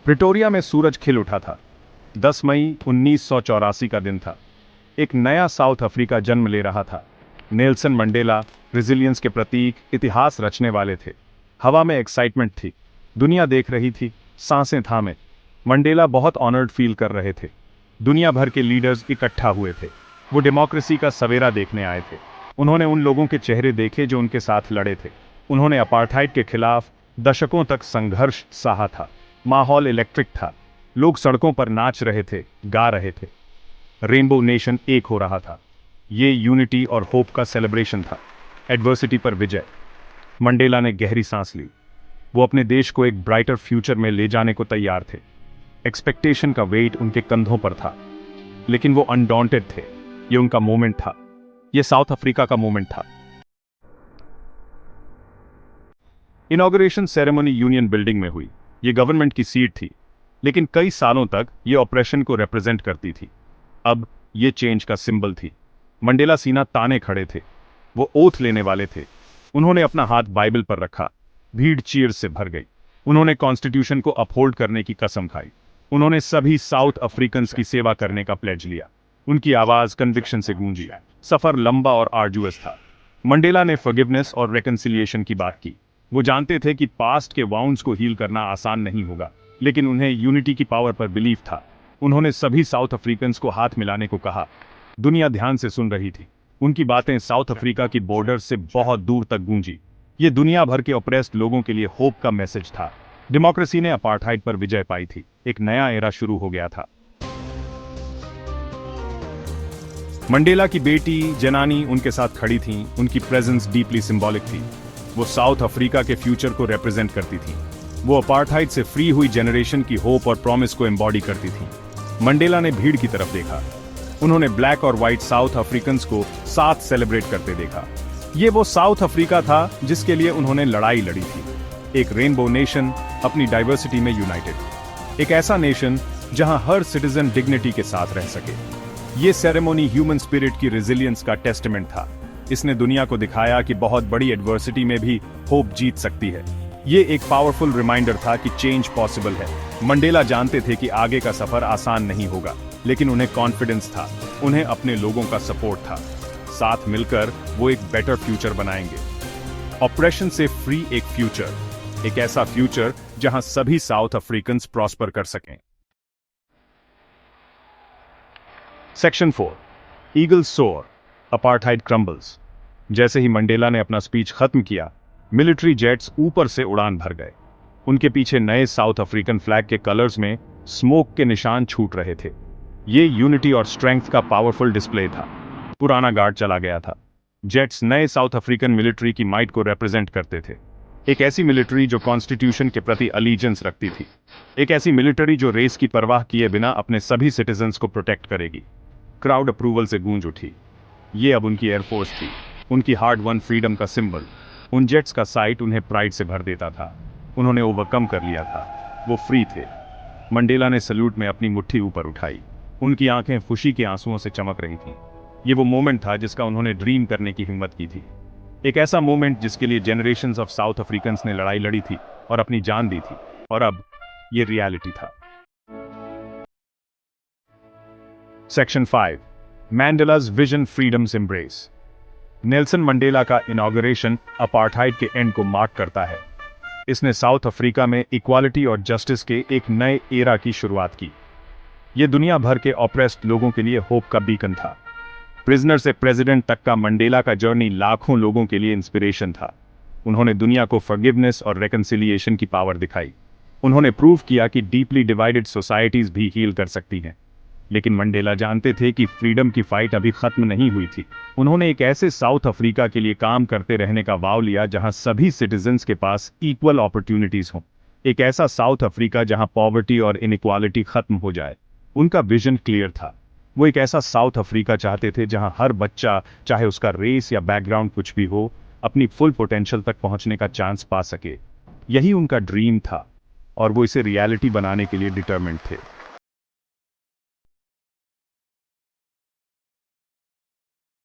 Pretoria में सूरज खिल उठा था। 10 मई 1984 का दिन था। एक नया साउथ अफ्रीका जन्म ले रहा था। नेल्सन मंडेला रेजिलियंस के प्रतीक, इतिहास रचने वाले थे। हवा में एक्साइटमेंट थी। दुनिया देख रही थी, सांसें थामे। मंडेला बहुत ऑनर्ड फील कर रहे थे। दुनिया भर के लीडर्स इकट्ठा हुए थे। वो डेमोक्रेसी का सवेरा देखने आए थे। उन्होंने उन लोगों के चेहरे देखे जो उनके साथ लड़े थे। उन्होंने अपार्थाइड के खिलाफ दशकों तक संघर्ष सहा था। माहौल इलेक्ट्रिक था। लोग सड़कों पर नाच रहे थे, गा रहे थे। रेनबो नेशन एक हो रहा था। ये यूनिटी और होप का सेलिब्रेशन था। एडवर्सिटी पर विजय। मंडेला ने गहरी सांस ली। वो अपने देश को एक ब्राइटर फ्यूचर में ले जाने को तैयार थे। एक्सपेक्टेशन का वेट उनके कंधों पर था, लेकिन वो अनडॉन्टेड थे। ये उनका मोमेंट था। ये साउथ अफ्रीका का मोमेंट था। इनॉग्रेशन सेरेमनी यूनियन बिल्डिंग में हुई। ये गवर्नमेंट की सीट थी, लेकिन कई सालों तक ये ऑपरेशन को रिप्रेजेंट करती थी। अब ये चेंज का सिंबल थी। मंडेला सीना ताने खड़े थे। वो ओथ लेने वाले थे। उन्होंने अपना हाथ बाइबल पर रखा। भीड़ चीयर्स से भर गई। उन्होंने कॉन्स्टिट्यूशन को अपहोल्ड करने की कसम खाई। उन्होंने सभी साउथ अफ्रीकन्स की सेवा करने का प्लेज लिया। उनकी आवाज कन्विक्शन से गूंजी। सफर लंबा और आर्जुअस था। मंडेला ने फॉरगिवनेस और रेकंसिलिएशन की बात की। वो जानते थे कि पास्ट के वाउंड्स को हील करना आसान नहीं होगा, लेकिन उन्हें यूनिटी की पावर पर बिलीव था। उन्होंने सभी साउथ अफ्रीकन्स को हाथ मिलाने को कहा। दुनिया ध्यान से सुन रही थी। उनकी बातें साउथ अफ्रीका की बॉर्डर से बहुत दूर तक गूंजी। ये दुनिया भर के ऑप्रेस्ड लोगों के लिए होप का मैसेज था। डेमोक्रेसी ने अपार्थाइड पर विजय पाई थी। एक नया एरा शुरू हो गया था। मंडेला की बेटी जनानी उनके साथ खड़ी थी। उनकी प्रेजेंस डीपली सिंबॉलिक थी। वो साउथ अफ्रीका के फ्यूचर को रिप्रेजेंट करती थी। वो अपार्थाइड से फ्री हुई जनरेशन की होप और प्रॉमिस को एम्बॉडी करती थी। मंडेला ने भीड़ की तरफ देखा। उन्होंने ब्लैक और व्हाइट साउथ अफ्रीकन्स को साथ सेलिब्रेट करते देखा। ये वो साउथ अफ्रीका था जिसके लिए उन्होंने लड़ाई लड़ी थी। एक रेनबो नेशन, अपनी डाइवर्सिटी में यूनाइटेड। एक ऐसा नेशन जहां हर सिटीजन डिग्निटी के साथ रह सके। ये सेरेमनी ह्यूमन स्पिरिट की रेजिलियंस का टेस्टमेंट था। इसने दुनिया को दिखाया कि बहुत बड़ी एडवर्सिटी में भी होप जीत सकती है। ये एक पावरफुल रिमाइंडर था कि चेंज पॉसिबल है। मंडेला जानते थे कि आगे का सफर आसान नहीं होगा, लेकिन उन्हें कॉन्फिडेंस था। उन्हें अपने लोगों का सपोर्ट था। साथ मिलकर वो एक बेटर फ्यूचर बनाएंगे। ऑपरेशन से फ्री एक फ्यूचर, एक ऐसा फ्यूचर जहां सभी साउथ अफ्रीकन्स प्रॉस्पर कर सकें। सेक्शन 4, ईगल सोर, अपार्थाइड क्रम्बल्स। जैसे ही मंडेला ने अपना स्पीच खत्म किया, मिलिट्री जेट्स ऊपर से उड़ान भर गए। उनके पीछे नए साउथ अफ्रीकन फ्लैग के कलर्स में स्मोक के निशान छूट रहे थे। ये यूनिटी और स्ट्रेंथ का पावरफुल डिस्प्ले था। पुराना गार्ड चला गया था। जेट्स नए साउथ अफ्रीकन मिलिट्री की माइट को रिप्रेजेंट करते थे। एक ऐसी मिलिट्री जो कॉन्स्टिट्यूशन के प्रति अलीजेंस रखती थी। एक ऐसी मिलिट्री जो रेस की परवाह किए बिना अपने सभी सिटीजन्स को प्रोटेक्ट करेगी। क्राउड अप्रूवल से गूंज उठी। ये अब उनकी एयरफोर्स थी, उनकी हार्ड वन फ्रीडम का सिंबल। उन जेट्स का साइट उन्हें प्राइड से भर देता था। उन्होंने ओवरकम कर लिया था। वो फ्री थे। मंडेला ने सल्यूट में अपनी मुट्ठी ऊपर उठाई। उनकी आंखें खुशी के आंसुओं से चमक रही थीं। ये वो मोमेंट था जिसका उन्होंने ड्रीम करने की हिम्मत की थी। एक ऐसा मोमेंट जिसके लिए जनरेशंस ऑफ साउथ अफ्रीकन्स ने लड़ाई लड़ी थी और अपनी जान दी थी, और अब ये रियलिटी था। Section 5, Mandela's vision freedom's embrace. Nelson Mandela का इनॉग्रेशन अपार्थाइड के एंड को मार्क करता है। इसने साउथ अफ्रीका में इक्वालिटी और जस्टिस के एक नए एरा की शुरुआत की। यह दुनिया भर के ऑप्रेस्ड लोगों के लिए होप का बीकन था। प्रिजनर से प्रेसिडेंट तक का मंडेला का जर्नी लाखों लोगों के लिए इंस्पिरेशन था। उन्होंने दुनिया को फॉरगिवनेस और रेकंसिलिएशन की पावर दिखाई। उन्होंने प्रूव किया कि डीपली डिवाइडेड सोसाइटीज भी हील कर सकती हैं। लेकिन मंडेला जानते थे कि फ्रीडम की फाइट अभी खत्म नहीं हुई थी। उन्होंने एक ऐसे साउथ अफ्रीका के लिए काम करते रहने का वाव लिया जहां सभी सिटीजन्स के पास इक्वल अपॉर्चुनिटीज हों। एक ऐसा साउथ अफ्रीका जहां पॉवर्टी और इनइक्वालिटी खत्म हो जाए। उनका विजन क्लियर था। वो एक ऐसा साउथ अफ्रीका चाहते थे जहां हर बच्चा, चाहे उसका रेस या बैकग्राउंड कुछ भी हो, अपनी फुल पोटेंशियल तक पहुंचने का चांस पा सके। यही उनका ड्रीम था, और वो इसे रियलिटी बनाने के लिए डिटरमिन्ड थे।